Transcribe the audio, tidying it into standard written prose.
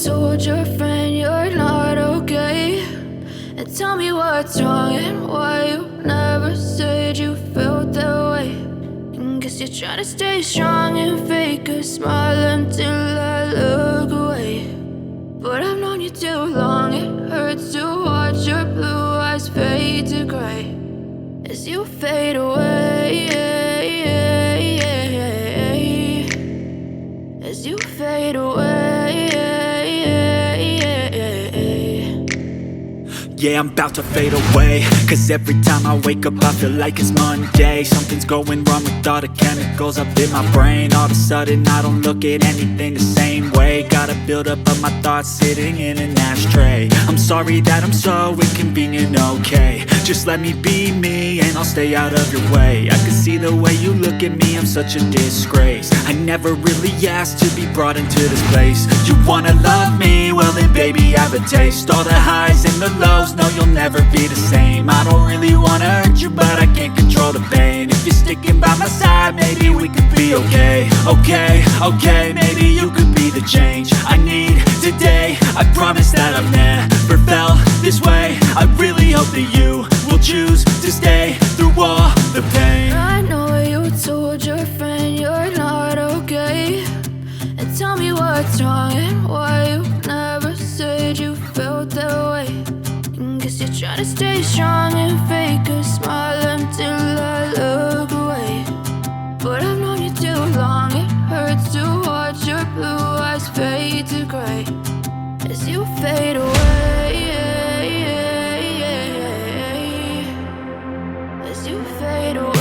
told your friend you're not okay, and tell me what's wrong and why you never said you felt that way. And guess you're trying to stay strong and fake a smile until I look away. But I've known you too long, it hurts to watch your blue eyes fade to gray as you fade away, as you fade away. Yeah, I'm about to fade away, cause every time I wake up I feel like it's Monday. Something's going wrong with all the chemicals up in my brain. All of a sudden I don't look at anything the same way. Got a buildup of my thoughts sitting in an ashtray. I'm sorry that I'm so inconvenient, okay. Just let me be me and I'll stay out of your way. I can see the way you look at me, I'm such a disgrace. I never really asked to be brought into this place. You wanna love me? Well then baby I have a taste. All the highs and the lows, no you'll never be the same. I don't really wanna hurt you but I can't control the pain. If you're sticking by my side maybe we could be okay. Okay, maybe you could be the change I need today. I promise that I've never felt this way. I really hope that you will choose to stay through all the pain. I know you told your friend you're not okay, and tell me what's wrong and why you never said you felt that way. And guess you're trying to stay strong and fake a smile until I look away. But I've known you too long, it hurts to watch your blue eyes fade to gray as you fade away, as you fade away.